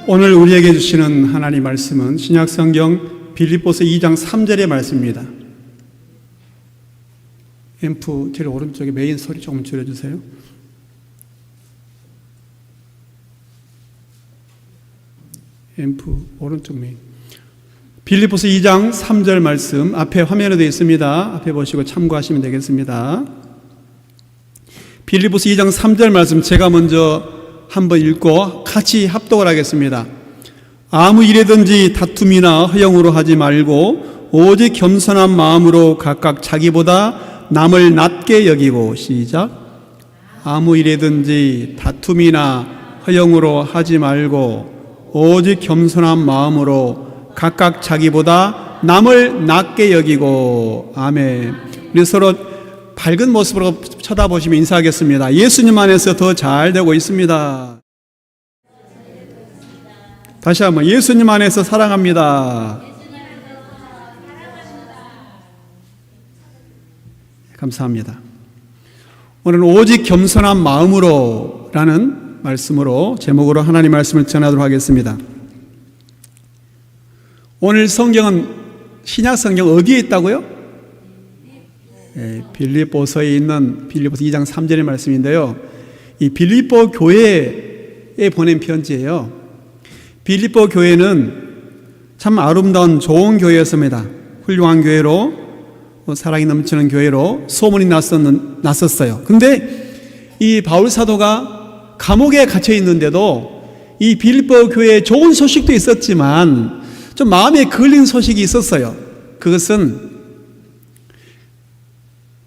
오늘 우리에게 주시는 하나님 말씀은 신약성경 빌립보서 2장 3절의 말씀입니다. 앰프 제일 오른쪽에 메인 소리 조금 줄여주세요. 앰프 오른쪽 메인. 빌립보서 2장 3절 말씀 앞에 화면에 되어 있습니다. 앞에 보시고 참고하시면 되겠습니다. 빌립보서 2장 3절 말씀 제가 먼저 한번 읽고 같이 합독을 하겠습니다. 아무 일에든지 다툼이나 허영으로 하지 말고 오직 겸손한 마음으로 각각 자기보다 남을 낮게 여기고, 시작. 아무 일에든지 다툼이나 허영으로 하지 말고 오직 겸손한 마음으로 각각 자기보다 남을 낮게 여기고. 아멘. 우리 서로 밝은 모습으로 쳐다보시며 인사하겠습니다. 예수님 안에서 더 잘 되고 있습니다. 다시 한번 예수님 안에서 사랑합니다. 감사합니다. 오늘은 오직 겸손한 마음으로 라는 말씀으로 제목으로 하나님 말씀을 전하도록 하겠습니다. 오늘 성경은 신약 성경 어디에 있다고요? 빌립보서에 있는 빌립보서 2장 3절의 말씀인데요. 이 빌립보 교회에 보낸 편지예요. 빌립보 교회는 참 아름다운 좋은 교회였습니다. 훌륭한 교회로, 사랑이 넘치는 교회로 소문이 났었어요. 근데 이 바울 사도가 감옥에 갇혀 있는데도 이 빌립보 교회에 좋은 소식도 있었지만 좀 마음에 걸린 소식이 있었어요. 그것은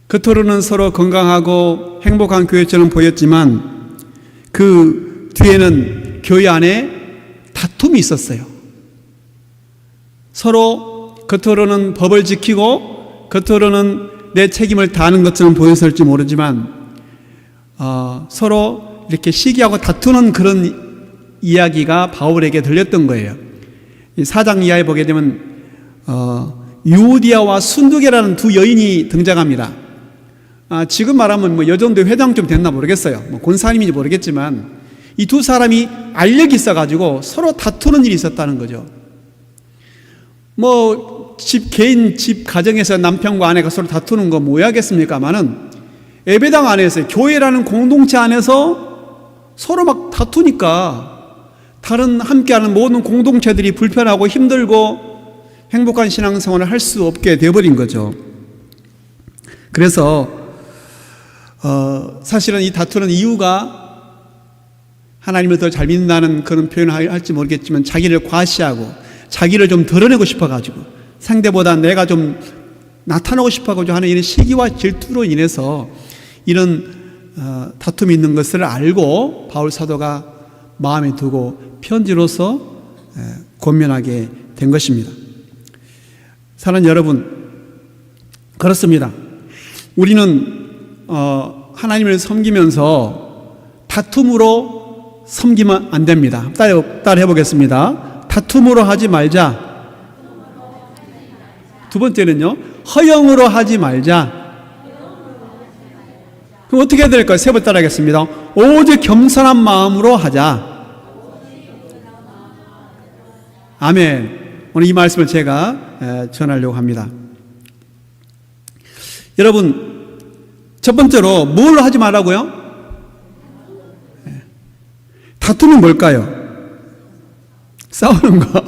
겉으로는 서로 건강하고 행복한 교회처럼 보였지만 그 뒤에는 교회 안에 다툼이 있었어요. 서로 겉으로는 법을 지키고 겉으로는 내 책임을 다하는 것처럼 보였을지 모르지만 서로 이렇게 시기하고 다투는 그런 이야기가 바울에게 들렸던 거예요. 이 4장 이하에 보게 되면 유오디아와 순두계라는 두 여인이 등장합니다. 지금 말하면 뭐 여전도 회장 좀 됐나 모르겠어요. 뭐 권사님인지 모르겠지만 이 두 사람이 알력이 있어가지고 서로 다투는 일이 있었다는 거죠. 뭐 개인 집 가정에서 남편과 아내가 서로 다투는 거 뭐 하겠습니까마는 예배당 안에서 교회라는 공동체 안에서 서로 막 다투니까 다른 함께하는 모든 공동체들이 불편하고 힘들고 행복한 신앙생활을 할 수 없게 되어버린 거죠. 그래서 사실은 이 다투는 이유가 하나님을 더 잘 믿는다는 그런 표현을 할지 모르겠지만 자기를 과시하고 자기를 좀 드러내고 싶어가지고 상대보다 내가 좀 나타나고 싶어가지고 하는 이런 시기와 질투로 인해서 이런 다툼이 있는 것을 알고 바울 사도가 마음에 두고 편지로서 권면하게 된 것입니다. 사랑하는 여러분, 그렇습니다. 우리는 하나님을 섬기면서 다툼으로 섬기면 안 됩니다. 따라 해보겠습니다. 다툼으로 하지 말자. 두 번째는요, 허영으로 하지 말자. 그럼 어떻게 해야 될까요? 세 번 따라 하겠습니다. 오직 겸손한 마음으로 하자. 아멘. 오늘 이 말씀을 제가 전하려고 합니다. 여러분, 첫 번째로 뭘 하지 말라고요? 다투는 뭘까요? 싸우는 거.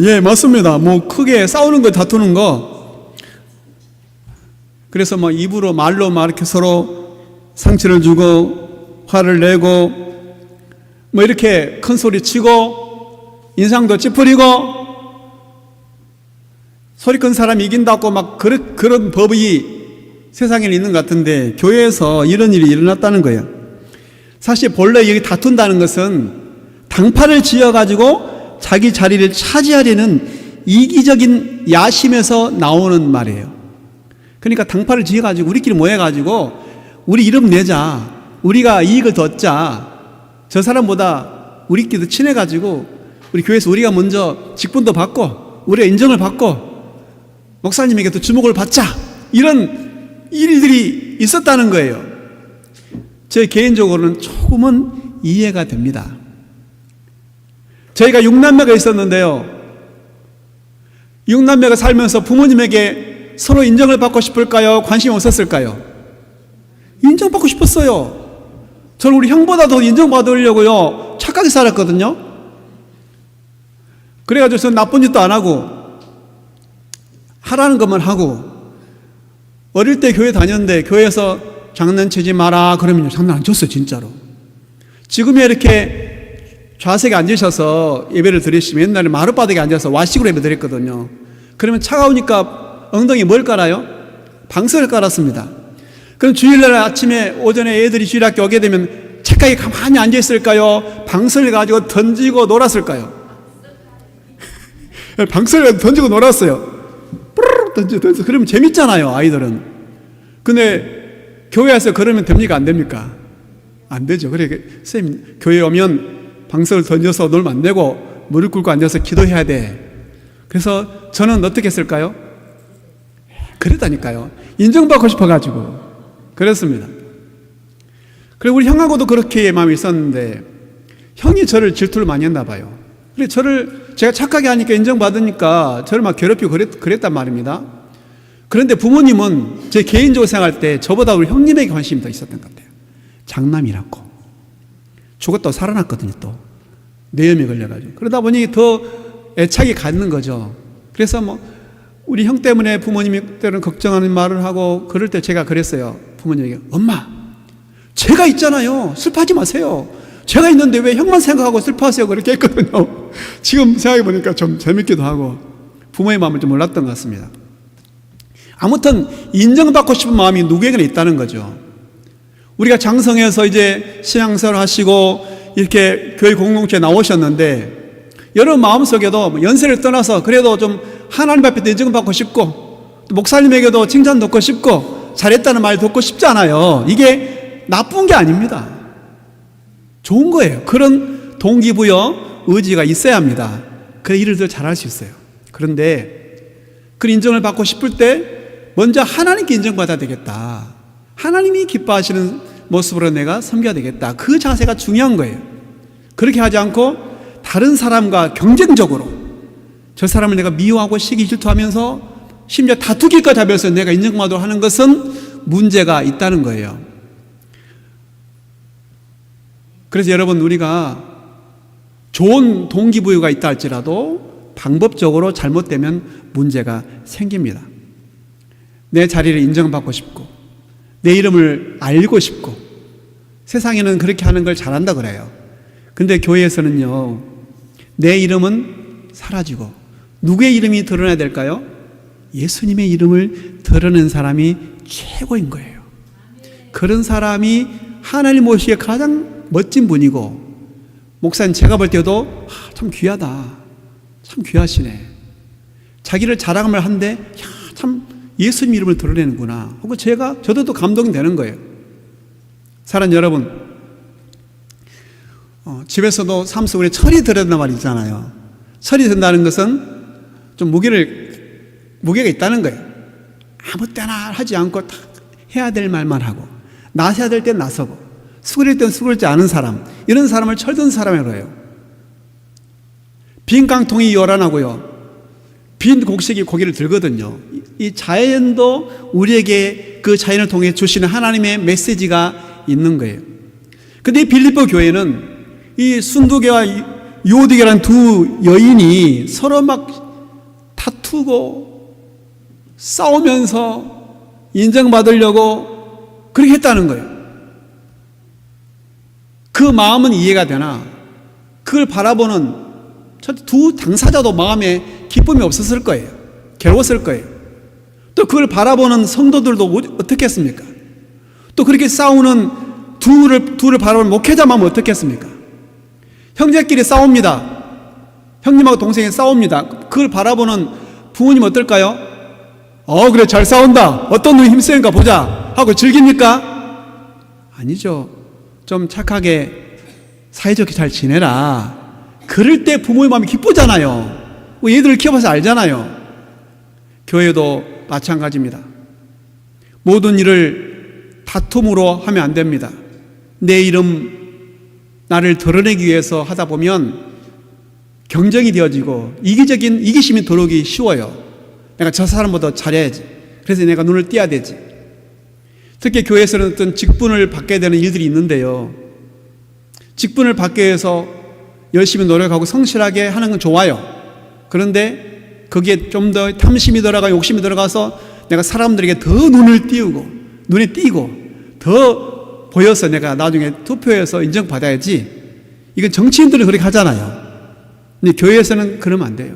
예, 맞습니다. 뭐 크게 싸우는 거, 다투는 거. 그래서 뭐 입으로 말로 막 이렇게 서로 상처를 주고 화를 내고 뭐 이렇게 큰 소리 치고 인상도 찌푸리고 소리 큰 사람이 이긴다고 막 그런 법이 세상에 있는 것 같은데 교회에서 이런 일이 일어났다는 거예요. 사실 본래 여기 다툰다는 것은 당파를 지어가지고 자기 자리를 차지하려는 이기적인 야심에서 나오는 말이에요. 그러니까 당파를 지어가지고 우리끼리 모여가지고 우리 이름 내자, 우리가 이익을 더 얻자, 저 사람보다 우리끼리 친해가지고 우리 교회에서 우리가 먼저 직분도 받고 우리가 인정을 받고 목사님에게도 주목을 받자, 이런 일들이 있었다는 거예요. 제 개인적으로는 조금은 이해가 됩니다. 저희가 6남매가 있었는데요. 6남매가 살면서 부모님에게 서로 인정을 받고 싶을까요? 관심이 없었을까요? 인정받고 싶었어요. 저는 우리 형보다 더 인정받으려고요 착하게 살았거든요. 그래가지고 저는 나쁜 짓도 안 하고 하라는 것만 하고, 어릴 때 교회 다녔는데 교회에서 장난치지 마라 그러면 장난 안 쳤어요, 진짜로. 지금에 이렇게 좌석에 앉으셔서 예배를 드리시면, 옛날에 마룻바닥에 앉아서 와식으로 예배 드렸거든요. 그러면 차가우니까 엉덩이 뭘 깔아요? 방석을 깔았습니다. 그럼 주일날 아침에 오전에 애들이 주일학교 오게 되면 착하게 가만히 앉아있을까요? 방석을 가지고 던지고 놀았을까요? 방석을 가지고 던지고 놀았어요. 던져. 그러면 재밌잖아요, 아이들은. 근데 교회에서 그러면 됩니까? 안 됩니까? 안 되죠. 그래, 선생님, 교회 오면 방석을 던져서 놀면 안 되고 무릎 꿇고 앉아서 기도해야 돼. 그래서 저는 어떻게 했을까요? 그랬다니까요. 인정받고 싶어가지고. 그랬습니다. 그리고 우리 형하고도 그렇게 마음이 있었는데, 형이 저를 질투를 많이 했나 봐요. 그래, 제가 착하게 하니까 인정받으니까 저를 막 괴롭히고 그랬단 말입니다. 그런데 부모님은 제 개인적으로 생각할 때 저보다 우리 형님에게 관심이 더 있었던 것 같아요. 장남이라고. 죽었다고 살아났거든요, 또. 뇌염에 걸려가지고. 그러다 보니 더 애착이 갖는 거죠. 그래서 우리 형 때문에 부모님이 때로는 걱정하는 말을 하고, 그럴 때 제가 그랬어요. 부모님에게, 엄마, 제가 있잖아요. 슬퍼하지 마세요. 제가 있는데 왜 형만 생각하고 슬퍼하세요? 그렇게 했거든요. 지금 생각해보니까 좀 재밌기도 하고 부모의 마음을 좀 몰랐던 것 같습니다. 아무튼 인정받고 싶은 마음이 누구에게나 있다는 거죠. 우리가 장성해서 이제 신앙생활 하시고 이렇게 교회 공동체에 나오셨는데, 여러분 마음속에도 연세를 떠나서 그래도 좀 하나님 앞에 인정받고 싶고, 목사님에게도 칭찬 듣고 싶고, 잘했다는 말 듣고 싶잖아요. 이게 나쁜 게 아닙니다. 좋은 거예요. 그런 동기부여, 의지가 있어야 합니다. 그래 일을 더 잘할 수 있어요. 그런데 그 인정을 받고 싶을 때 먼저 하나님께 인정받아야 되겠다. 하나님이 기뻐하시는 모습으로 내가 섬겨야 되겠다. 그 자세가 중요한 거예요. 그렇게 하지 않고 다른 사람과 경쟁적으로 저 사람을 내가 미워하고 시기 질투하면서 심지어 다투기까지 하면서 내가 인정받으려 하는 것은 문제가 있다는 거예요. 그래서 여러분, 우리가 좋은 동기부여가 있다 할지라도 방법적으로 잘못되면 문제가 생깁니다. 내 자리를 인정받고 싶고 내 이름을 알고 싶고, 세상에는 그렇게 하는 걸 잘한다 그래요. 근데 교회에서는요, 내 이름은 사라지고 누구의 이름이 드러나야 될까요? 예수님의 이름을 드러낸 사람이 최고인 거예요. 그런 사람이 하나님 보시기에 가장 멋진 분이고, 목사님 제가 볼 때도 참 귀하다, 참 귀하시네, 자기를 자랑을 한데 참 예수님 이름을 드러내는구나 하고 저도 또 감동이 되는 거예요. 사랑하는 여러분, 집에서도 삶 속에 철이 들어야 말이 있잖아요. 철이 든다는 것은 좀 무게가 있다는 거예요. 아무 때나 하지 않고 다 해야 될 말만 하고, 나서야 될 땐 나서고, 수그릴 땐 수그리지 않은 사람, 이런 사람을 철든 사람이라고 해요. 빈 깡통이 요란하고요, 빈 곡식이 고기를 들거든요. 이 자연도 우리에게 그 자연을 통해 주시는 하나님의 메시지가 있는 거예요. 근데 이 빌립보 교회는 이 순두개와 유오디게라는 두 여인이 서로 막 다투고 싸우면서 인정받으려고 그렇게 했다는 거예요. 그 마음은 이해가 되나, 그걸 바라보는 두 당사자도 마음에 기쁨이 없었을 거예요. 괴로웠을 거예요. 또 그걸 바라보는 성도들도 어떻게 했습니까? 또 그렇게 싸우는 둘을 바라보는 목회자 마음은 어떻게 했습니까? 형제끼리 싸웁니다. 형님하고 동생이 싸웁니다. 그걸 바라보는 부모님 어떨까요? 그래, 잘 싸운다, 어떤 놈이 힘세는가 보자 하고 즐깁니까? 아니죠. 좀 착하게 사이좋게 잘 지내라, 그럴 때 부모의 마음이 기쁘잖아요. 얘들을 키워봐서 알잖아요. 교회도 마찬가지입니다. 모든 일을 다툼으로 하면 안 됩니다. 내 이름, 나를 드러내기 위해서 하다 보면 경쟁이 되어지고 이기적인 이기심이 들어오기 쉬워요. 내가 저 사람보다 잘해야지. 그래서 내가 눈을 띄어야 되지. 특히 교회에서는 어떤 직분을 받게 되는 일들이 있는데요. 직분을 받기 위해서 열심히 노력하고 성실하게 하는 건 좋아요. 그런데 거기에 좀 더 탐심이 들어가 욕심이 들어가서 내가 사람들에게 더 눈을 띄우고 눈에 띄고 더 보여서 내가 나중에 투표해서 인정받아야지. 이건 정치인들은 그렇게 하잖아요. 근데 교회에서는 그러면 안 돼요.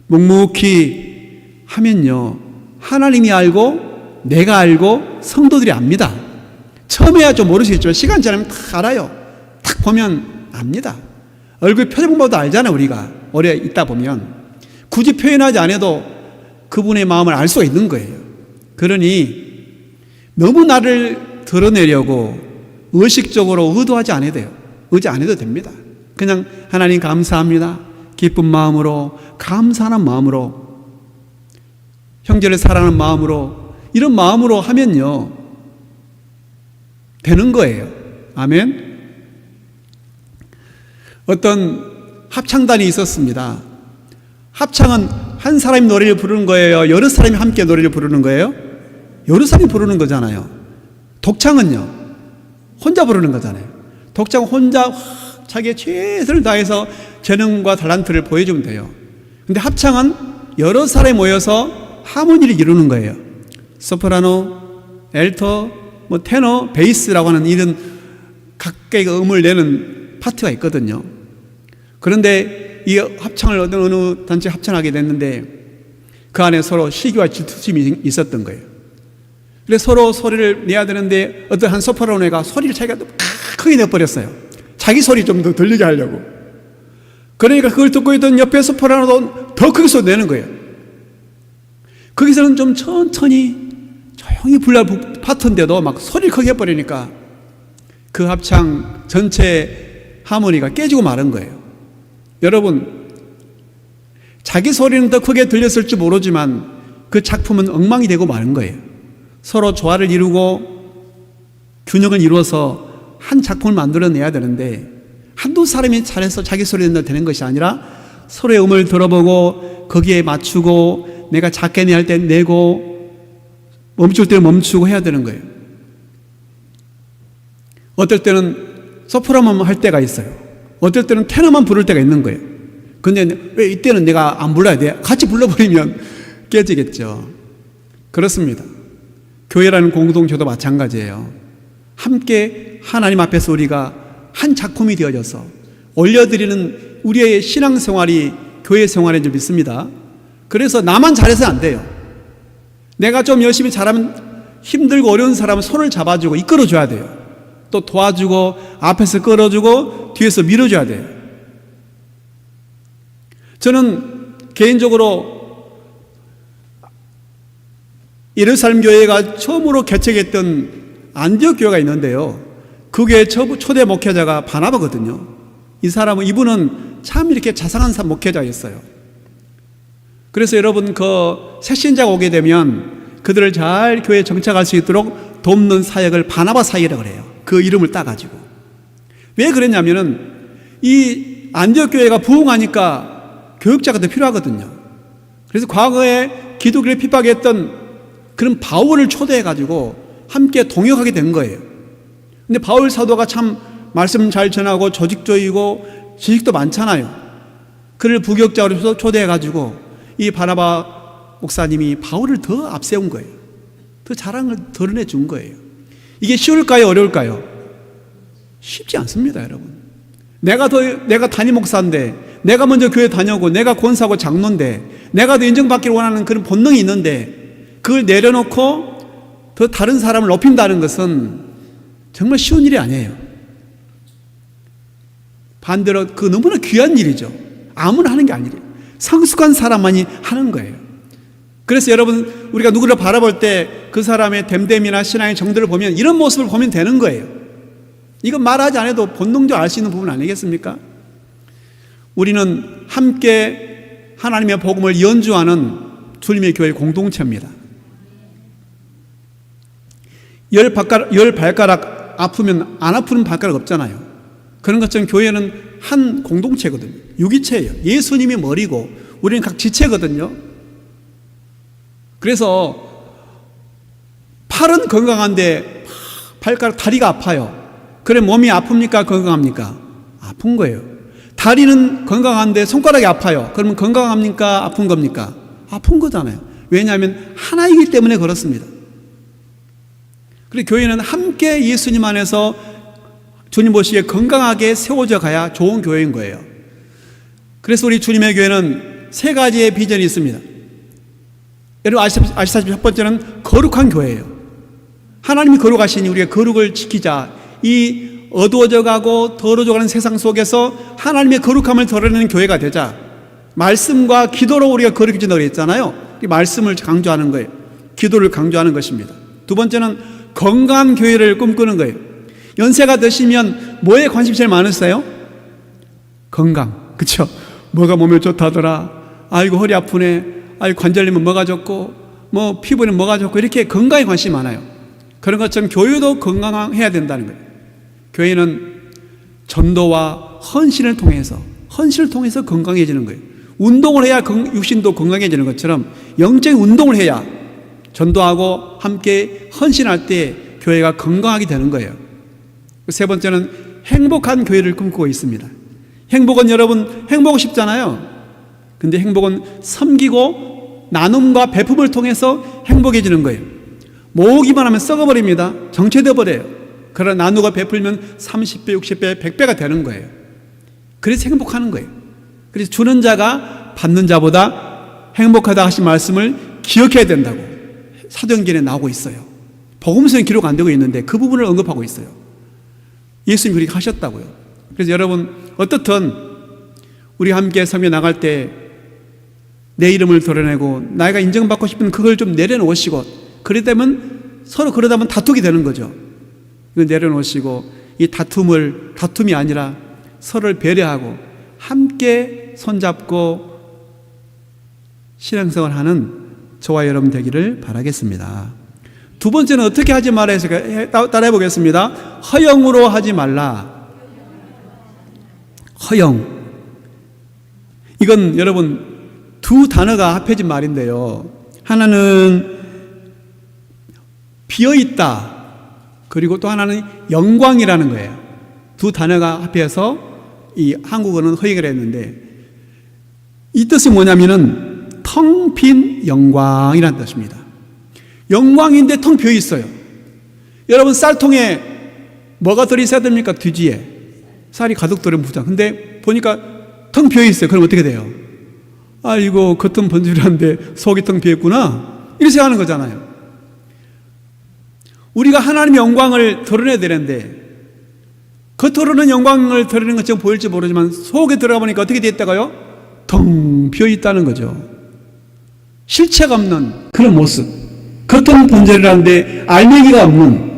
묵묵히 하면요, 하나님이 알고 내가 알고 성도들이 압니다. 처음에야 좀 모르시겠지만 시간 지나면 다 알아요. 딱 보면 압니다. 얼굴 표정 보도 알잖아요. 우리가 오래 있다 보면 굳이 표현하지 않아도 그분의 마음을 알 수가 있는 거예요. 그러니 너무 나를 드러내려고 의식적으로 의도하지 않아도 돼요. 의지 안 해도 됩니다. 그냥 하나님 감사합니다. 기쁜 마음으로, 감사하는 마음으로, 형제를 사랑하는 마음으로, 이런 마음으로 하면요 되는 거예요. 아멘. 어떤 합창단이 있었습니다. 합창은 한 사람이 노래를 부르는 거예요? 여러 사람이 함께 노래를 부르는 거예요? 여러 사람이 부르는 거잖아요. 독창은요 혼자 부르는 거잖아요. 독창은 혼자 자기의 최선을 다해서 재능과 탤런트를 보여주면 돼요. 근데 합창은 여러 사람이 모여서 하모니를 이루는 거예요. 소프라노, 엘토, 테너, 베이스라고 하는 이런 각각의 음을 내는 파트가 있거든요. 그런데 이 합창을 어느 단체 합창하게 됐는데 그 안에 서로 시기와 질투심이 있었던 거예요. 그래서 서로 소리를 내야 되는데 어떤 한 소프라노가 소리를 자기가 크게 내버렸어요. 자기 소리 좀 더 들리게 하려고. 그러니까 그걸 듣고 있던 옆에 소프라노도 더 크게 소리 내는 거예요. 거기서는 좀 천천히 조용히 불러야 파트인데도 막 소리를 크게 해버리니까 그 합창 전체 하모니가 깨지고 마른 거예요. 여러분, 자기 소리는 더 크게 들렸을지 모르지만 그 작품은 엉망이 되고 마는 거예요. 서로 조화를 이루고 균형을 이루어서 한 작품을 만들어내야 되는데 한두 사람이 잘해서 자기 소리 낸다 되는 것이 아니라 서로의 음을 들어보고 거기에 맞추고 내가 작게 내야 할 때 내고 멈출 때 멈추고 해야 되는 거예요. 어떨 때는 소프라노만 할 때가 있어요. 어떨 때는 테너만 부를 때가 있는 거예요. 근데 왜 이때는 내가 안 불러야 돼? 같이 불러버리면 깨지겠죠. 그렇습니다. 교회라는 공동체도 마찬가지예요. 함께 하나님 앞에서 우리가 한 작품이 되어져서 올려드리는 우리의 신앙생활이 교회 생활인 줄 믿습니다. 그래서 나만 잘해서는 안 돼요. 내가 좀 열심히 잘하면 힘들고 어려운 사람은 손을 잡아주고 이끌어줘야 돼요. 또 도와주고 앞에서 끌어주고 뒤에서 밀어줘야 돼요. 저는 개인적으로 예루살렘 교회가 처음으로 개척했던 안디옥 교회가 있는데요. 그 교회 초대 목회자가 바나바거든요. 이분은 참 이렇게 자상한 목회자였어요. 그래서 여러분 그 새신자가 오게 되면 그들을 잘 교회에 정착할 수 있도록 돕는 사역을 바나바 사역이라고 그래요. 그 이름을 따가지고. 왜 그랬냐면은 이 안디옥 교회가 부흥하니까 교육자가 더 필요하거든요. 그래서 과거에 기독교를 핍박했던 그런 바울을 초대해가지고 함께 동역하게 된 거예요. 근데 바울 사도가 참 말씀 잘 전하고 조직적이고 지식도 많잖아요. 그를 부격자로 초대해가지고 이 바나바 목사님이 바울을 더 앞세운 거예요. 더 자랑을 드러내 준 거예요. 이게 쉬울까요? 어려울까요? 쉽지 않습니다, 여러분. 내가 담임 목사인데, 내가 먼저 교회 다녀오고, 내가 권사고 장로인데, 내가 더 인정받기를 원하는 그런 본능이 있는데, 그걸 내려놓고 더 다른 사람을 높인다는 것은 정말 쉬운 일이 아니에요. 반대로 그 너무나 귀한 일이죠. 아무나 하는 게 아니래요. 성숙한 사람만이 하는 거예요. 그래서 여러분, 우리가 누구를 바라볼 때 그 사람의 됨됨이나 신앙의 정도를 보면 이런 모습을 보면 되는 거예요. 이건 말하지 않아도 본능적으로 알 수 있는 부분 아니겠습니까? 우리는 함께 하나님의 복음을 연주하는 주님의 교회 공동체입니다. 열 발가락 아프면 안 아프는 발가락 없잖아요. 그런 것처럼 교회는 한 공동체거든요. 유기체예요. 예수님이 머리고 우리는 각 지체거든요. 그래서 팔은 건강한데 발가락, 다리가 아파요. 그래 몸이 아픕니까? 건강합니까? 아픈 거예요. 다리는 건강한데 손가락이 아파요. 그러면 건강합니까? 아픈 겁니까? 아픈 거잖아요. 왜냐하면 하나이기 때문에 그렇습니다. 그리고 교회는 함께 예수님 안에서 주님 보시기에 건강하게 세워져 가야 좋은 교회인 거예요. 그래서 우리 주님의 교회는 세 가지의 비전이 있습니다. 여러분 아시다시피 첫 번째는 거룩한 교회예요. 하나님이 거룩하시니 우리가 거룩을 지키자. 이 어두워져 가고 더러워져 가는 세상 속에서 하나님의 거룩함을 드러내는 교회가 되자. 말씀과 기도로 우리가 거룩해진다고 그랬잖아요. 이 말씀을 강조하는 거예요. 기도를 강조하는 것입니다. 두 번째는 건강한 교회를 꿈꾸는 거예요. 연세가 드시면 뭐에 관심이 제일 많으세요? 건강. 그렇죠? 뭐가 몸에 좋다더라. 아이고 허리 아프네. 아이고 관절염은 뭐가 좋고 뭐 피부는 뭐가 좋고 이렇게 건강에 관심이 많아요. 그런 것처럼 교회도 건강해야 된다는 거예요. 교회는 전도와 헌신을 통해서 건강해지는 거예요. 운동을 해야 육신도 건강해지는 것처럼 영적인 운동을 해야 전도하고 함께 헌신할 때 교회가 건강하게 되는 거예요. 세 번째는 행복한 교회를 꿈꾸고 있습니다. 행복은 여러분 행복하고 싶잖아요. 근데 행복은 섬기고 나눔과 베품을 통해서 행복해지는 거예요. 모으기만 하면 썩어버립니다. 정체되어 버려요. 그러나 나누고 베풀면 30배, 60배, 100배가 되는 거예요. 그래서 행복하는 거예요. 그래서 주는 자가 받는 자보다 행복하다 하신 말씀을 기억해야 된다고 사도행전에 나오고 있어요. 복음서에 기록 안 되고 있는데 그 부분을 언급하고 있어요. 예수님이 그렇게 하셨다고요. 그래서 여러분 어떻든 우리 함께 섬겨 나갈 때 내 이름을 드러내고 나이가 인정받고 싶으면 그걸 좀 내려놓으시고 그러다면 서로 그러다면 다투게 되는 거죠. 이거 내려놓으시고 이 다툼이 아니라 서로를 배려하고 함께 손잡고 신앙생활 하는 저와 여러분 되기를 바라겠습니다. 두 번째는 어떻게 하지 말아야 할까? 따라해 보겠습니다. 허영으로 하지 말라. 허영. 이건 여러분 두 단어가 합해진 말인데요. 하나는 비어있다. 그리고 또 하나는 영광이라는 거예요. 두 단어가 합해서 이 한국어는 허영이라 했는데 이 뜻이 뭐냐면은 텅 빈 영광이라는 뜻입니다. 영광인데 텅 비어 있어요. 여러분 쌀통에 뭐가 들어있어야 됩니까? 뒤지에 쌀이 가득 들어있는 부장. 근데 보니까 텅 비어 있어요. 그럼 어떻게 돼요? 아이고 겉은 번지르한데 속이 텅 비어 있구나. 이렇게 생각하는 거잖아요. 우리가 하나님의 영광을 드러내야 되는데 겉으로는 영광을 드러내는 것처럼 보일지 모르지만 속에 들어가 보니까 어떻게 되었다가요? 텅 비어 있다는 거죠. 실체가 없는 그런 모습. 겉은 번지르한데 알맹이가 없는,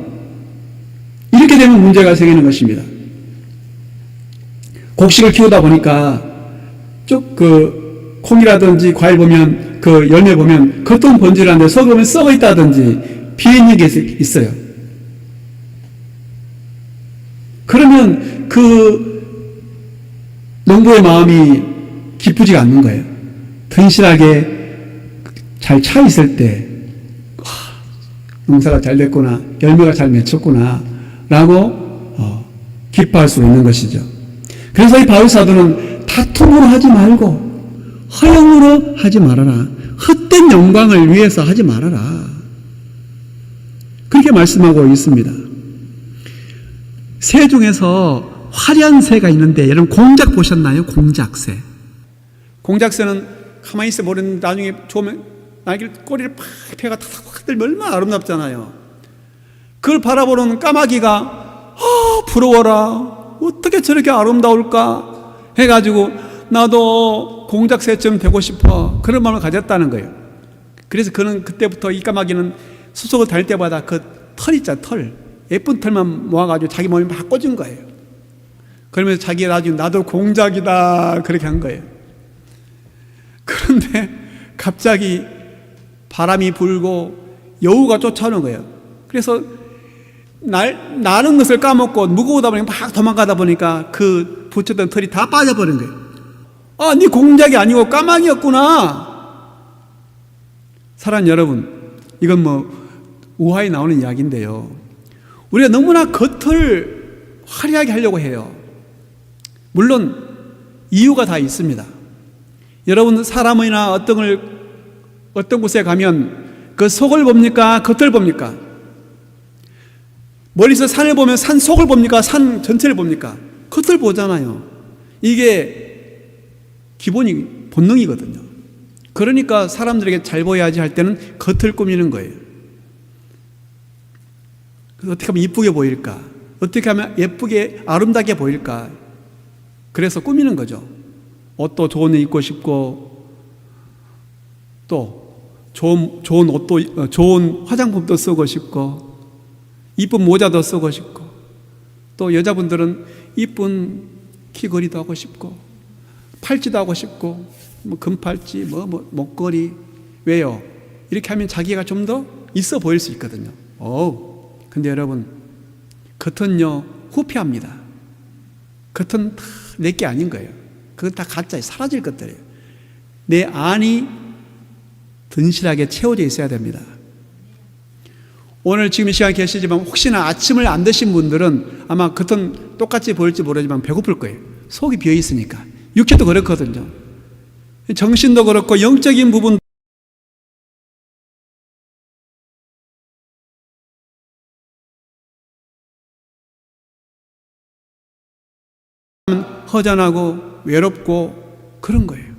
이렇게 되면 문제가 생기는 것입니다. 곡식을 키우다 보니까 쭉 콩이라든지 과일 보면 그 열매 보면 겉은 번지르한데 속에 보면 썩어 있다든지 비있는 게 있어요. 그러면 그 농부의 마음이 기쁘지가 않는 거예요. 튼실하게 잘 차 있을 때 농사가 잘 됐구나, 열매가 잘 맺혔구나 라고 기뻐할 수 있는 것이죠. 그래서 이 바울 사도는 다툼으로 하지 말고 허영으로 하지 말아라. 헛된 영광을 위해서 하지 말아라. 그렇게 말씀하고 있습니다. 새 중에서 화려한 새가 있는데 여러분 공작 보셨나요? 공작새. 공작새는 가만히 있어 보는데 나중에 좋으면 날개를 꼬리를 팍 펴가 탁탁 들면 얼마나 아름답잖아요. 그걸 바라보는 까마귀가 부러워라. 어떻게 저렇게 아름다울까 해가지고 나도 공작새처럼 되고 싶어. 그런 마음을 가졌다는 거예요. 그래서 그는 그때부터 이 까마귀는 수속을 다닐 때마다 그 털 있잖아, 털. 예쁜 털만 모아가지고 자기 몸에 막 꽂은 거예요. 그러면서 자기가 나중에 나도 공작이다 그렇게 한 거예요. 그런데 갑자기 바람이 불고 여우가 쫓아오는 거예요. 그래서 나는 것을 까먹고 무거우다 보니까 막 도망가다 보니까 그 붙였던 털이 다 빠져버린 거예요. 아, 네 공작이 아니고 까마귀였구나. 사랑하는 여러분, 이건 뭐 우화에 나오는 이야기인데요. 우리가 너무나 겉을 화려하게 하려고 해요. 물론 이유가 다 있습니다. 여러분, 사람이나 어떤 곳에 가면 그 속을 봅니까? 겉을 봅니까? 멀리서 산을 보면 산 속을 봅니까? 산 전체를 봅니까? 겉을 보잖아요. 이게 기본이 본능이거든요. 그러니까 사람들에게 잘 보여야지 할 때는 겉을 꾸미는 거예요. 그래서 어떻게 하면 이쁘게 보일까? 어떻게 하면 예쁘게 아름답게 보일까? 그래서 꾸미는 거죠. 옷도 좋은 옷 입고 싶고, 또 좋은 옷도, 좋은 화장품도 쓰고 싶고, 이쁜 모자도 쓰고 싶고, 또 여자분들은 이쁜 귀걸이도 하고 싶고, 팔찌도 하고 싶고, 뭐 금팔찌, 목걸이. 왜요? 이렇게 하면 자기가 좀 더 있어 보일 수 있거든요. 근데 여러분, 겉은요 후피합니다. 겉은 다 내게 아닌 거예요. 그건 다 가짜예요. 사라질 것들이에요. 내 안이 든실하게 채워져 있어야 됩니다. 오늘 지금 이 시간에 계시지만 혹시나 아침을 안 드신 분들은 아마 겉은 똑같이 보일지 모르지만 배고플 거예요. 속이 비어 있으니까. 육체도 그렇거든요. 정신도 그렇고 영적인 부분 허전하고 외롭고 그런 거예요.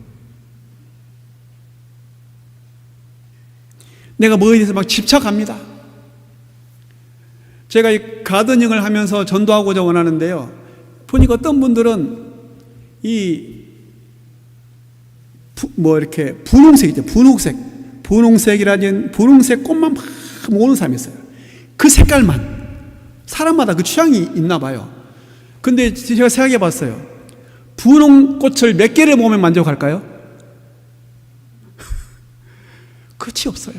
내가 뭐에 대해서 막 집착합니다. 제가 이 가드닝을 하면서 전도하고자 원하는데요. 보니까 어떤 분들은 이렇게 분홍색이죠. 분홍색 꽃만 막 모으는 사람이 있어요. 그 색깔만. 사람마다 그 취향이 있나 봐요. 근데 제가 생각해 봤어요. 분홍꽃을 몇 개를 모으면 만족할까요? 끝이 없어요.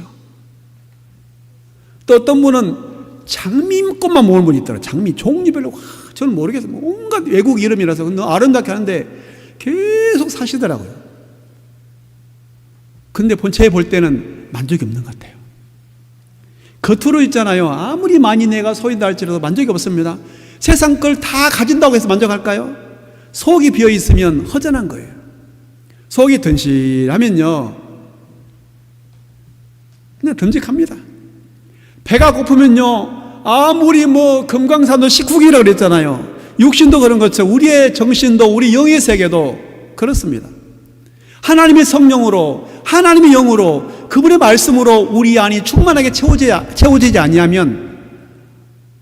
또 어떤 분은 장미꽃만 모으는 분이 있더라고요. 장미, 종류별로. 저는 모르겠어요. 온갖 외국 이름이라서 너무 아름답게 하는데 계속 사시더라고요. 근데 제 볼 때는 만족이 없는 것 같아요. 겉으로 있잖아요. 아무리 많이 내가 소유다 할지라도 만족이 없습니다. 세상 걸 다 가진다고 해서 만족할까요? 속이 비어 있으면 허전한 거예요. 속이 든실하면요, 그냥 듬직합니다. 배가 고프면요, 아무리 금강산도 식후기라고 그랬잖아요. 육신도 그런 것처럼 우리의 정신도 우리 영의 세계도 그렇습니다. 하나님의 성령으로, 하나님의 영으로, 그분의 말씀으로 우리 안이 충만하게 채워지지 아니하면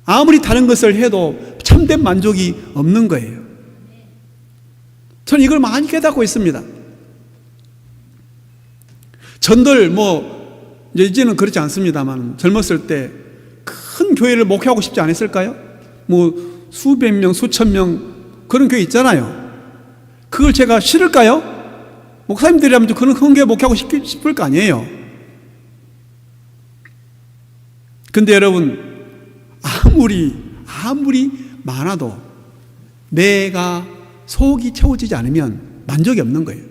아무리 다른 것을 해도 참된 만족이 없는 거예요. 저는 이걸 많이 깨닫고 있습니다. 전들 이제는 그렇지 않습니다만 젊었을 때 큰 교회를 목회하고 싶지 않았을까요? 수백 명, 수천 명 그런 교회 있잖아요. 그걸 제가 싫을까요? 목사님들이라면 그런 큰 교회 목회하고 싶을 거 아니에요. 근데 여러분, 아무리 많아도 내가 속이 채워지지 않으면 만족이 없는 거예요.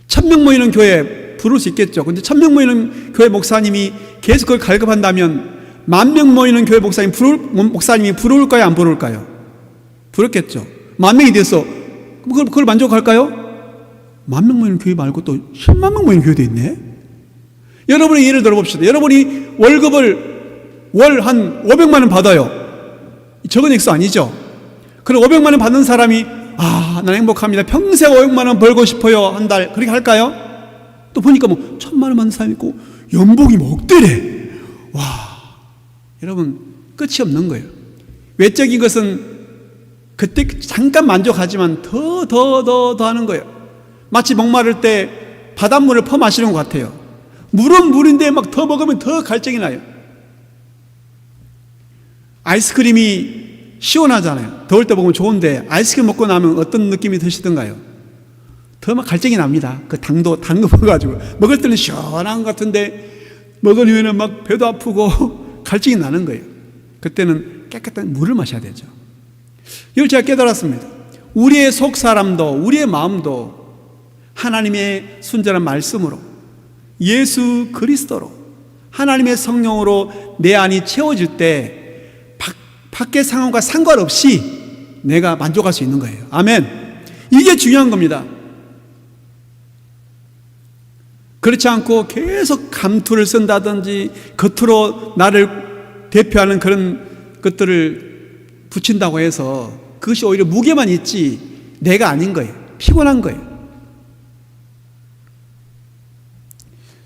1000명 모이는 교회 부를 수 있겠죠. 근데 1000명 모이는 교회 목사님이 계속 그걸 갈급한다면 10,000명 모이는 교회 목사님이 부러울까요? 안 부러울까요? 부럽겠죠. 10,000명이 돼서 그걸 만족할까요? 10,000명 모이는 교회 말고 또 10만 명 모이는 교회도 있네. 여러분의 예를 들어봅시다. 여러분이 월급을 월 한 500만 원 받아요. 적은 액수 아니죠. 그럼 500만 원 받는 사람이 난 행복합니다. 평생 500만 원 벌고 싶어요. 한 달. 그렇게 할까요? 또 보니까 1,000만 원 받는 사람이 있고 연봉이 억대래. 여러분, 끝이 없는 거예요. 외적인 것은 그때 잠깐 만족하지만 더 하는 거예요. 마치 목마를 때 바닷물을 퍼마시는 것 같아요. 물은 물인데 막 더 먹으면 더 갈증이 나요. 아이스크림이 시원하잖아요. 더울 때 먹으면 좋은데 아이스크림 먹고 나면 어떤 느낌이 드시던가요? 더 막 갈증이 납니다. 단 거 먹어가지고 먹을 때는 시원한 것 같은데 먹은 후에는 막 배도 아프고 갈증이 나는 거예요. 그때는 깨끗한 물을 마셔야 되죠. 이걸 제가 깨달았습니다. 우리의 속사람도 우리의 마음도 하나님의 순전한 말씀으로 예수 그리스도로 하나님의 성령으로 내 안이 채워질 때 밖의 상황과 상관없이 내가 만족할 수 있는 거예요. 아멘. 이게 중요한 겁니다. 그렇지 않고 계속 감투를 쓴다든지 겉으로 나를 대표하는 그런 것들을 붙인다고 해서 그것이 오히려 무게만 있지 내가 아닌 거예요. 피곤한 거예요.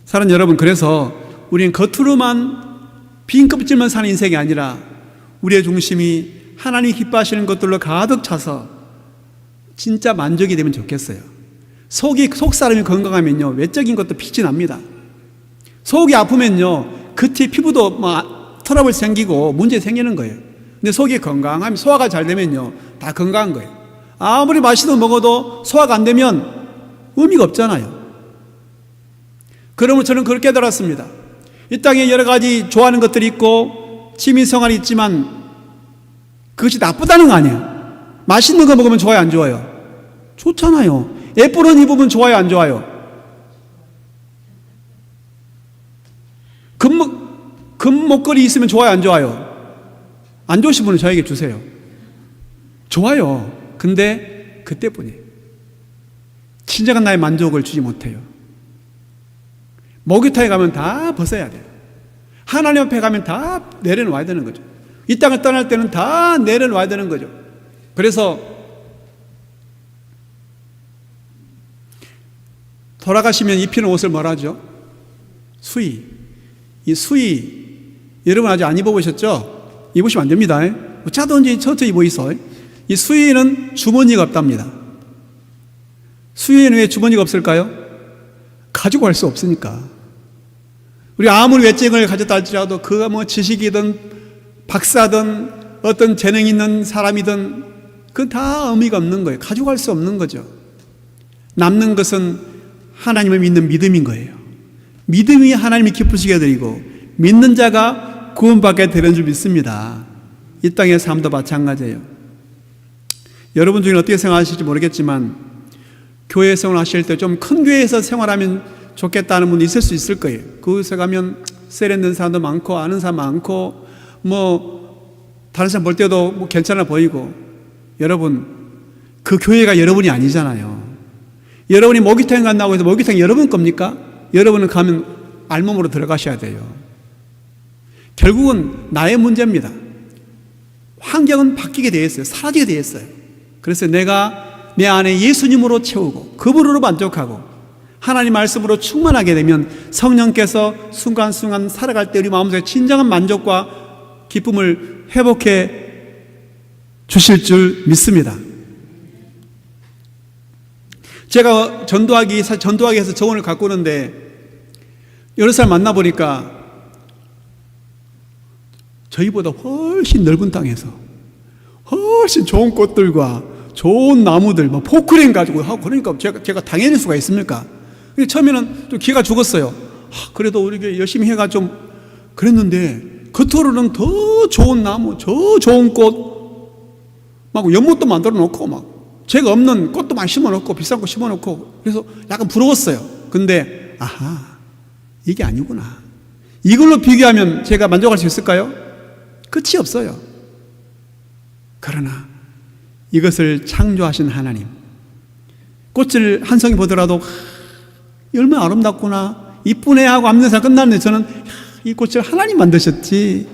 사랑하는 여러분, 그래서 우리는 겉으로만 빈 껍질만 사는 인생이 아니라 우리의 중심이 하나님이 기뻐하시는 것들로 가득 차서 진짜 만족이 되면 좋겠어요. 속 사람이 건강하면요 외적인 것도 빛이 납니다. 속이 아프면요 겉에 피부도 트러블 생기고 문제 생기는 거예요. 근데 속이 건강하면 소화가 잘 되면요 다 건강한 거예요. 아무리 맛있는 거 먹어도 소화가 안 되면 의미가 없잖아요. 그러면 저는 그걸 깨달았습니다. 이 땅에 여러 가지 좋아하는 것들이 있고 취미생활이 있지만 그것이 나쁘다는 거 아니에요. 맛있는 거 먹으면 좋아요, 안 좋아요? 좋잖아요. 예쁜 옷 입으면 좋아요, 안 좋아요? 금 목걸이 있으면 좋아요, 안 좋아요? 안 좋으신 분은 저에게 주세요. 좋아요. 근데 그때뿐이에요. 진정한 나의 만족을 주지 못해요. 목욕탕에 가면 다 벗어야 돼요. 하나님 앞에 가면 다 내려놓아야 되는 거죠. 이 땅을 떠날 때는 다 내려놓아야 되는 거죠. 그래서 돌아가시면 입히는 옷을 뭐라 하죠? 수의. 이 수의, 여러분 아직 안 입어보셨죠? 입으시면 안 됩니다. 차든지 처처 입어 있어. 이 수의는 주머니가 없답니다. 수의는 왜 주머니가 없을까요? 가지고 갈 수 없으니까. 우리 아무리 외증을 가졌다 할지라도 그가 뭐 지식이든 박사든 어떤 재능 있는 사람이든 그건 다 의미가 없는 거예요. 가지고 갈 수 없는 거죠. 남는 것은 하나님을 믿는 믿음인 거예요. 믿음이 하나님이 기쁘시게 드리고 믿는 자가 구원받게 되는 줄 믿습니다. 이 땅의 삶도 마찬가지예요. 여러분 중에 어떻게 생각하실지 모르겠지만 교회 생활하실 때 좀 큰 교회에서 생활하면 좋겠다는 분이 있을 수 있을 거예요. 그곳에 가면 세련된 사람도 많고 아는 사람 많고 다른 사람 볼 때도 괜찮아 보이고. 여러분, 그 교회가 여러분이 아니잖아요. 여러분이 목욕탕 간다고 해서 목욕탕이 여러분 겁니까? 여러분은 가면 알몸으로 들어가셔야 돼요. 결국은 나의 문제입니다. 환경은 바뀌게 되어 있어요. 사라지게 되어 있어요. 그래서 내가 내 안에 예수님으로 채우고 그분으로 만족하고 하나님 말씀으로 충만하게 되면 성령께서 순간순간 살아갈 때 우리 마음속에 진정한 만족과 기쁨을 회복해 주실 줄 믿습니다. 제가 전도하기에서 정원을 가꾸는데 여러 사람 만나보니까 저희보다 훨씬 넓은 땅에서 훨씬 좋은 꽃들과 좋은 나무들, 포크레인 가지고 하고 그러니까 제가 당연할 수가 있습니까? 근데 처음에는 좀 기가 죽었어요. 그래도 우리 열심히 해가 좀 그랬는데 겉으로는 더 좋은 나무, 더 좋은 꽃, 연못도 만들어 놓고 제가 없는 꽃도 많이 심어 놓고 비싼 꽃 심어 놓고 그래서 약간 부러웠어요. 근데 이게 아니구나. 이걸로 비교하면 제가 만족할 수 있을까요? 끝이 없어요. 그러나 이것을 창조하신 하나님, 꽃을 한 송이 보더라도 얼마나 아름답구나, 이쁘네 하고 앞면서 끝나는데 저는 이 꽃을 하나님 만드셨지,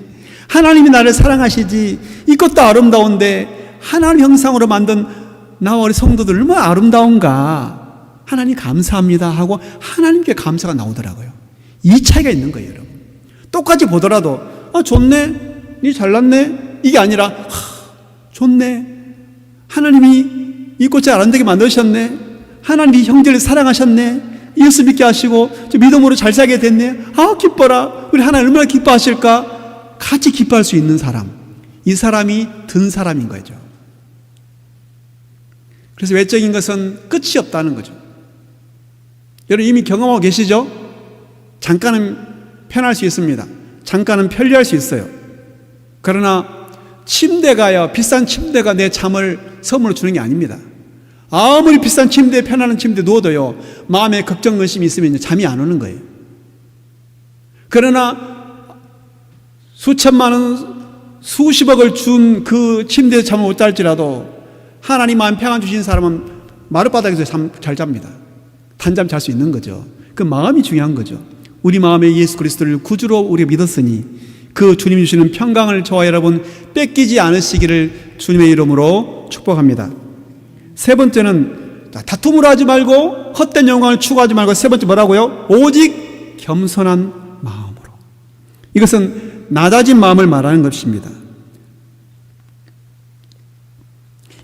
하나님이 나를 사랑하시지, 이 꽃도 아름다운데 하나님 형상으로 만든 나와 우리 성도들 얼마나 아름다운가, 하나님 감사합니다 하고 하나님께 감사가 나오더라고요. 이 차이가 있는 거예요. 여러분, 똑같이 보더라도 좋네, 니 잘났네, 이게 아니라 좋네, 하나님이 이 꽃을 아름답게 만드셨네, 하나님이 형제를 사랑하셨네, 예수 믿게 하시고 믿음으로 잘 살게 됐네, 기뻐라, 우리 하나님 얼마나 기뻐하실까. 같이 기뻐할 수 있는 사람, 이 사람이 든 사람인 거죠. 그래서 외적인 것은 끝이 없다는 거죠. 여러분 이미 경험하고 계시죠? 잠깐은 편할 수 있습니다. 잠깐은 편리할 수 있어요. 그러나 침대가요, 비싼 침대가 내 잠을 선물로 주는 게 아닙니다. 아무리 비싼 침대에 편안한 침대에 누워도요, 마음에 걱정, 근심이 있으면 잠이 안 오는 거예요. 그러나 수천만 원, 수십억을 준 그 침대에서 잠을 못 잘지라도 하나님 마음 평안 주신 사람은 마룻바닥에서 잘 잡니다. 단잠 잘 수 있는 거죠. 그 마음이 중요한 거죠. 우리 마음에 예수 그리스도를 구주로 우리가 믿었으니 그 주님이 주시는 평강을 저와 여러분 뺏기지 않으시기를 주님의 이름으로 축복합니다. 세 번째는 다툼을 하지 말고 헛된 영광을 추구하지 말고, 세 번째 뭐라고요? 오직 겸손한 마음으로. 이것은 낮아진 마음을 말하는 것입니다.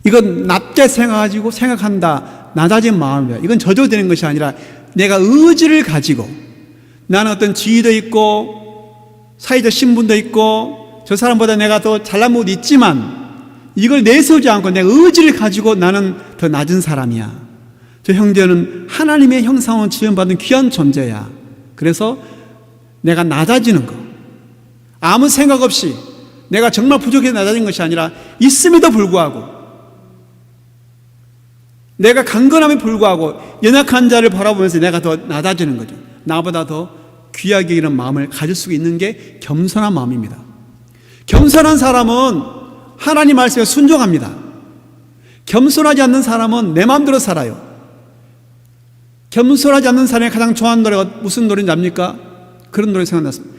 이건 낮게 생각한다, 낮아진 마음이야. 이건 저조되는 것이 아니라 내가 의지를 가지고, 나는 어떤 지위도 있고 사회적 신분도 있고 저 사람보다 내가 더 잘난 부분도 있지만 이걸 내세우지 않고 내 의지를 가지고 나는 더 낮은 사람이야. 저 형제는 하나님의 형상으로 지음받은 귀한 존재야. 그래서 내가 낮아지는 거, 아무 생각 없이 내가 정말 부족해서 낮아진 것이 아니라 있음에도 불구하고, 내가 강건함에 불구하고 연약한 자를 바라보면서 내가 더 낮아지는 거죠. 나보다 더 귀하게 이런 마음을 가질 수 있는 게 겸손한 마음입니다. 겸손한 사람은 하나님 말씀에 순종합니다. 겸손하지 않는 사람은 내 마음대로 살아요. 겸손하지 않는 사람이 가장 좋아하는 노래가 무슨 노래인지 압니까? 그런 노래 생각났습니다.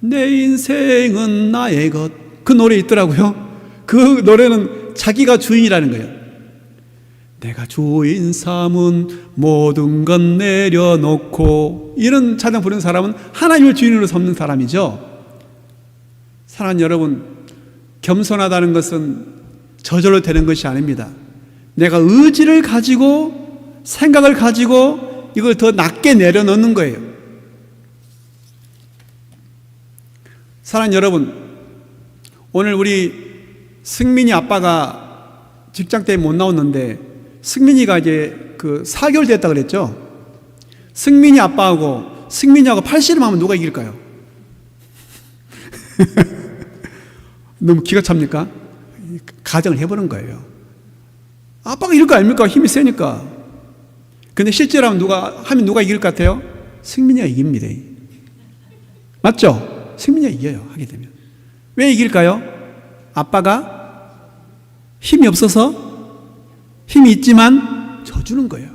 내 인생은 나의 것. 그 노래 있더라고요. 그 노래는 자기가 주인이라는 거예요. 내가 주인 삼은 모든 것 내려놓고, 이런 찬양 부르는 사람은 하나님을 주인으로 삼는 사람이죠. 사랑하는 여러분, 겸손하다는 것은 저절로 되는 것이 아닙니다. 내가 의지를 가지고 생각을 가지고 이걸 더 낮게 내려놓는 거예요. 사랑하는 여러분, 오늘 우리 승민이 아빠가 직장 때문에 못 나왔는데, 승민이가 이제 그 4개월 됐다 그랬죠. 승민이 아빠하고 승민이하고 팔씨름하면 누가 이길까요? 너무 기가 찹니까? 가정을 해보는 거예요. 아빠가 이길 거 아닙니까? 힘이 세니까. 근데 실제로 하면 누가 이길 것 같아요? 승민이가 이깁니다. 맞죠? 승민이가 이겨요, 하게 되면. 왜 이길까요? 아빠가 힘이 없어서? 힘이 있지만 져주는 거예요.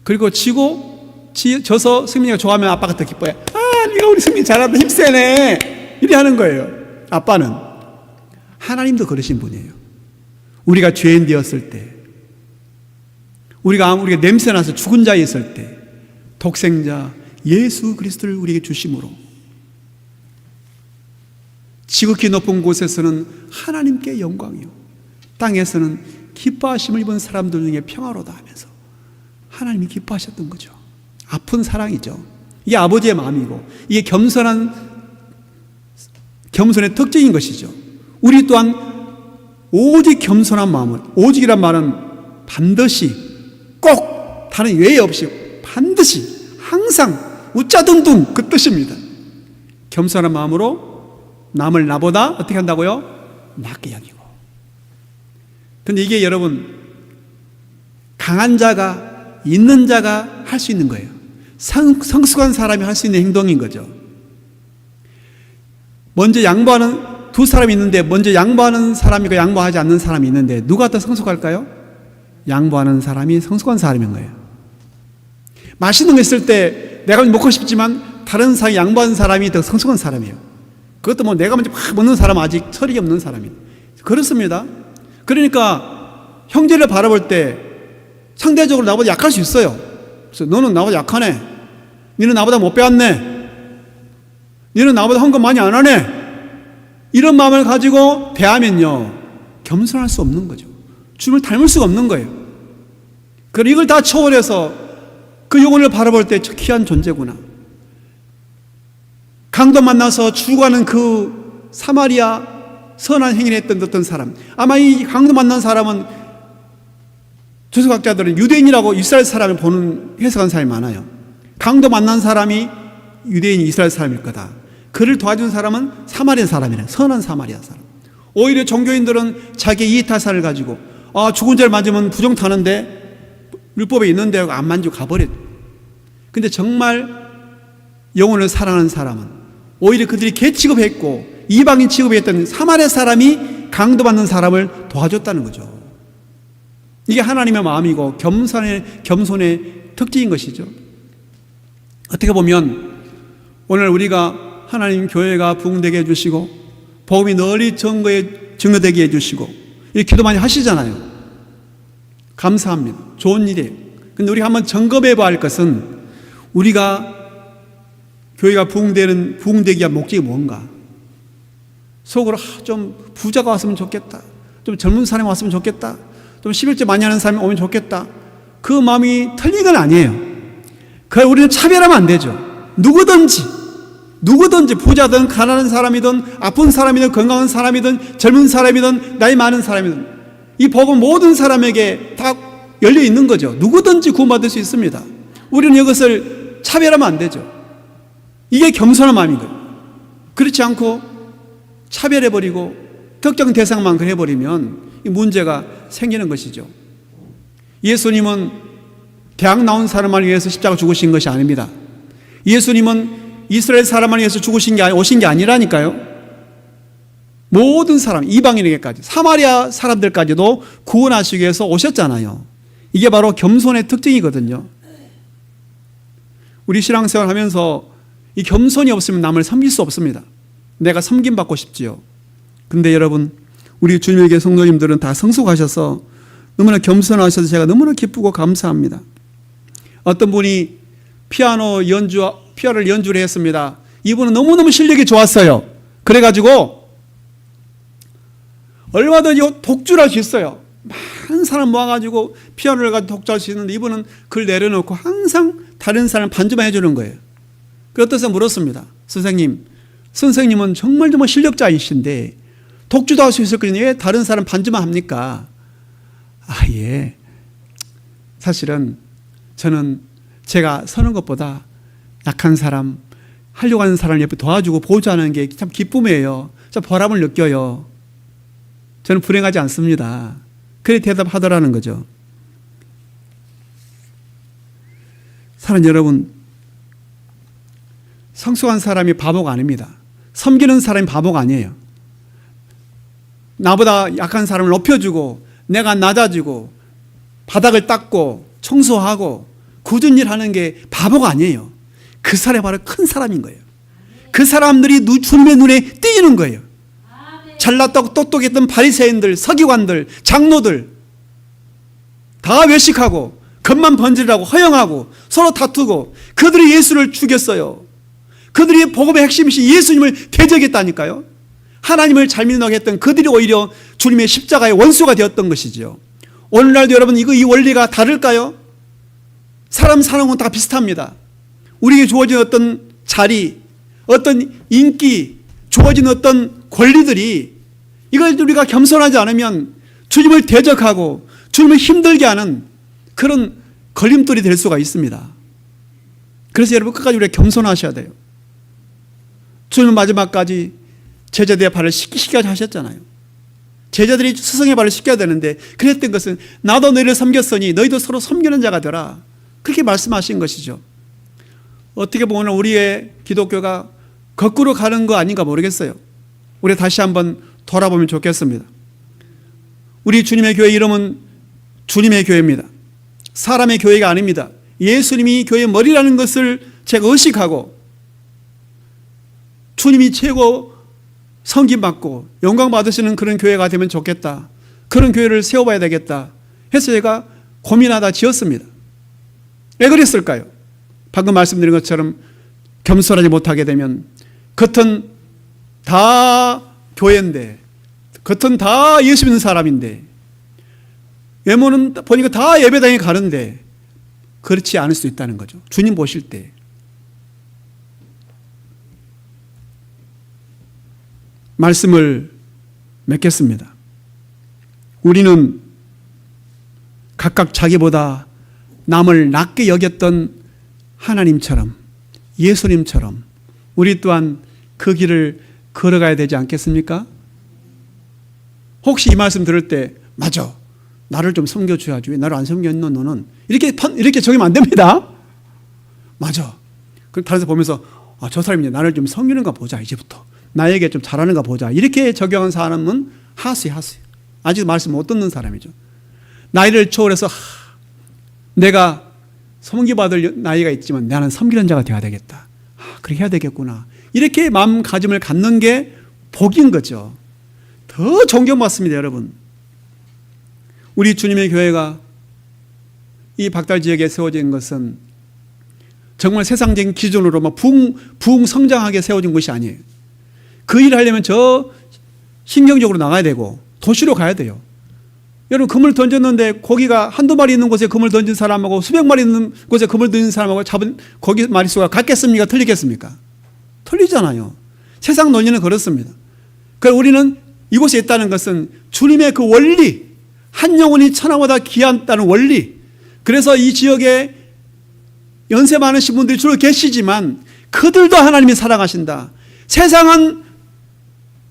그리고 져서 승민이가 좋아하면 아빠가 더 기뻐요. 아, 네가 우리 승민이 잘한다, 힘 세네, 이래 하는 거예요. 아빠는. 하나님도 그러신 분이에요. 우리가 죄인 되었을 때, 우리가 냄새나서 죽은 자에 있을 때 독생자 예수 그리스도를 우리에게 주심으로 지극히 높은 곳에서는 하나님께 영광이요, 땅에서는 기뻐하심을 입은 사람들 중에 평화로다 하면서 하나님이 기뻐하셨던 거죠. 아픈 사랑이죠. 이게 아버지의 마음이고, 이게 겸손의 특징인 것이죠. 우리 또한 오직 겸손한 마음을, 오직이란 말은 반드시, 꼭, 다른 예외 없이 반드시, 항상, 우짜둥둥 그 뜻입니다. 겸손한 마음으로 남을 나보다 어떻게 한다고요? 낮게 여기고. 근데 이게 여러분, 강한 자가, 있는 자가 할 수 있는 거예요. 성숙한 사람이 할 수 있는 행동인 거죠. 먼저 양보하는 두 사람이 있는데, 먼저 양보하는 사람이고 양보하지 않는 사람이 있는데 누가 더 성숙할까요? 양보하는 사람이 성숙한 사람인 거예요. 맛있는 거 있을 때 내가 먹고 싶지만 다른 사람이 양보하는 사람이 더 성숙한 사람이에요. 그것도 뭐 내가 먼저 막 먹는 사람은 아직 철이 없는 사람이에요. 그렇습니다. 그러니까 형제를 바라볼 때 상대적으로 나보다 약할 수 있어요. 그래서 너는 나보다 약하네, 너는 나보다 못 배웠네, 너는 나보다 헌금 많이 안 하네, 이런 마음을 가지고 대하면요, 겸손할 수 없는 거죠. 주님을 닮을 수가 없는 거예요. 그리고 이걸 다 초월해서 그 영혼을 바라볼 때 귀한 존재구나. 강도 만나서 죽어가는 그 사마리아 선한 행위를 했던 어떤 사람, 아마 이 강도 만난 사람은 주석학자들은 유대인이라고 이스라엘 사람을 보는 해석한 사람이 많아요. 강도 만난 사람이 유대인 이스라엘 사람일 거다. 그를 도와준 사람은 사마리아 사람이래. 선한 사마리아 사람. 오히려 종교인들은 자기 이익타산을 가지고 죽은 자를 만지면 부정 타는데 율법에 있는데 안 만지고 가버려. 근데 정말 영혼을 사랑하는 사람은 오히려 그들이 개 취급했고 이방인 취급했던 사마리아 사람이 강도받는 사람을 도와줬다는 거죠. 이게 하나님의 마음이고 겸손의 특징인 것이죠. 어떻게 보면 오늘 우리가 하나님 교회가 부흥되게 해주시고 복음이 널리 증거되게 해주시고 이렇게 기도 많이 하시잖아요. 감사합니다. 좋은 일이에요. 근데 우리가 한번 점검해 봐야 할 것은 우리가 교회가 부흥되기 위한 목적이 뭔가? 속으로 좀 부자가 왔으면 좋겠다. 좀 젊은 사람이 왔으면 좋겠다. 좀 11조 많이 하는 사람이 오면 좋겠다. 그 마음이 틀린 건 아니에요. 그걸 우리는 차별하면 안 되죠. 누구든지 부자든 가난한 사람이든 아픈 사람이든 건강한 사람이든 젊은 사람이든 나이 많은 사람이든 이 복은 모든 사람에게 다 열려 있는 거죠. 누구든지 구원받을 수 있습니다. 우리는 이것을 차별하면 안 되죠. 이게 겸손한 마음인 거예요. 그렇지 않고 차별해버리고 특정 대상만 해버리면 이 문제가 생기는 것이죠. 예수님은 대학 나온 사람을 위해서 십자가 죽으신 것이 아닙니다. 예수님은 이스라엘 사람을 위해서 오신 게 아니라니까요. 모든 사람, 이방인에게까지, 사마리아 사람들까지도 구원하시기 위해서 오셨잖아요. 이게 바로 겸손의 특징이거든요. 우리 신앙생활 하면서 이 겸손이 없으면 남을 섬길 수 없습니다. 내가 섬김받고 싶지요. 근데 여러분, 우리 주님에게 성도님들은 다 성숙하셔서 너무나 겸손하셔서 제가 너무나 기쁘고 감사합니다. 어떤 분이 피아노를 연주를 했습니다. 이분은 너무너무 실력이 좋았어요. 그래가지고 얼마든지 독주를 할 수 있어요. 많은 사람 모아가지고 피아노를 가지고 독주할 수 있는데 이분은 그걸 내려놓고 항상 다른 사람 반주만 해주는 거예요. 그래서 물었습니다. 선생님은 정말 실력자이신데 독주도 할 수 있을 거니 왜 다른 사람 반주만 합니까? 예. 사실은 저는 제가 서는 것보다 약한 사람, 하려고 하는 사람 옆에 도와주고 보호하는 게 참 기쁨이에요. 참 보람을 느껴요. 저는 불행하지 않습니다. 그래 대답하더라는 거죠. 사랑하는 여러분, 성숙한 사람이 바보가 아닙니다. 섬기는 사람이 바보가 아니에요. 나보다 약한 사람을 높여주고 내가 낮아지고 바닥을 닦고 청소하고 굳은 일 하는 게 바보가 아니에요. 그 사람이 바로 큰 사람인 거예요. 그 사람들이 주님의 눈에 띄는 거예요. 잘났다고 똑똑했던 바리새인들, 서기관들, 장로들 다 외식하고 겉만 번지르라고 허영하고 서로 다투고 그들이 예수를 죽였어요. 그들이 복음의 핵심이신 예수님을 대적했다니까요. 하나님을 잘 믿는다고 했던 그들이 오히려 주님의 십자가의 원수가 되었던 것이죠. 오늘날도 여러분 이 원리가 다를까요? 사람 사는 건 다 비슷합니다. 우리에게 주어진 어떤 자리, 어떤 인기, 주어진 어떤 권리들이 이걸 우리가 겸손하지 않으면 주님을 대적하고 주님을 힘들게 하는 그런 걸림돌이 될 수가 있습니다. 그래서 여러분 끝까지 우리가 겸손하셔야 돼요. 주님은 마지막까지 제자들의 발을 씻기게 하셨잖아요. 제자들이 스승의 발을 씻겨야 되는데 그랬던 것은 나도 너희를 섬겼으니 너희도 서로 섬기는 자가 되라. 그렇게 말씀하신 것이죠. 어떻게 보면 우리의 기독교가 거꾸로 가는 거 아닌가 모르겠어요. 우리 다시 한번 돌아보면 좋겠습니다. 우리 주님의 교회 이름은 주님의 교회입니다. 사람의 교회가 아닙니다. 예수님이 교회의 머리라는 것을 제가 의식하고 주님이 최고 섬김받고 영광 받으시는 그런 교회가 되면 좋겠다. 그런 교회를 세워봐야 되겠다 해서 제가 고민하다 지었습니다. 왜 그랬을까요? 방금 말씀드린 것처럼 겸손하지 못하게 되면 겉은 다 교회인데 겉은 다 예수 믿는 사람인데 외모는 보니까 다 예배당에 가는데 그렇지 않을 수 있다는 거죠. 주님 보실 때. 말씀을 맺겠습니다. 우리는 각각 자기보다 남을 낮게 여겼던 하나님처럼 예수님처럼 우리 또한 그 길을 걸어가야 되지 않겠습니까? 혹시 이 말씀 들을 때 맞아, 나를 좀 섬겨줘야지, 왜 나를 안 섬겼노 너는, 이렇게 적으면 안 됩니다. 맞아. 그럼 다른 사람 보면서 저 사람이 나를 좀 섬기는가 보자, 이제부터 나에게 좀 잘하는가 보자, 이렇게 적용한 사람은 하수야. 아직 말씀 못 듣는 사람이죠. 나이를 초월해서 내가 섬기받을 나이가 있지만 나는 섬기는 자가 되어야 되겠다, 그렇게 해야 되겠구나, 이렇게 마음가짐을 갖는 게 복인 거죠. 더 존경받습니다. 여러분, 우리 주님의 교회가 이 박달 지역에 세워진 것은 정말 세상적인 기준으로 막 부흥 성장하게 세워진 것이 아니에요. 그 일을 하려면 저 신경적으로 나가야 되고 도시로 가야 돼요. 여러분, 그물 던졌는데 고기가 한두 마리 있는 곳에 그물 던진 사람하고 수백 마리 있는 곳에 그물 던진 사람하고 잡은 고기 마리수가 같겠습니까? 틀리겠습니까? 틀리잖아요. 세상 논리는 그렇습니다. 그러니까 우리는 이곳에 있다는 것은 주님의 그 원리, 한 영혼이 천하보다 귀하다는 원리, 그래서 이 지역에 연세 많으신 분들이 주로 계시지만 그들도 하나님이 사랑하신다. 세상은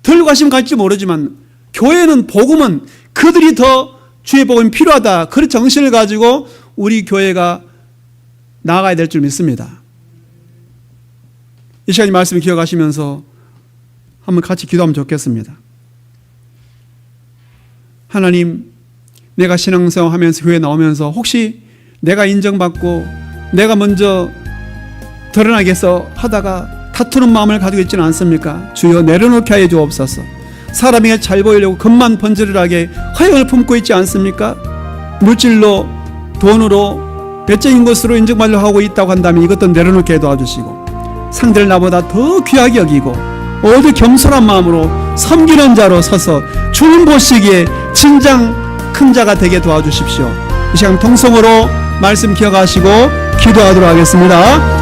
덜 관심 갈지 모르지만 교회는, 복음은 그들이 더 주의 복음이 필요하다, 그런 정신을 가지고 우리 교회가 나아가야 될 줄 믿습니다. 이 시간 이 말씀을 기억하시면서 한번 같이 기도하면 좋겠습니다. 하나님, 내가 신앙생활하면서 교회 나오면서 혹시 내가 인정받고 내가 먼저 드러나게 해서 하다가 다투는 마음을 가지고 있지는 않습니까? 주여, 내려놓게 하여 주옵소서. 사람에게 잘 보이려고 겉만 번지르르하게 허영을 품고 있지 않습니까? 물질로, 돈으로, 외적인 것으로 인정받으려고 하고 있다고 한다면 이것도 내려놓게 도와주시고, 상대를 나보다 더 귀하게 여기고 오히려 겸손한 마음으로 섬기는 자로 서서 주님 보시기에 진정 큰 자가 되게 도와주십시오. 이 시간 통성으로 말씀 기억하시고 기도하도록 하겠습니다.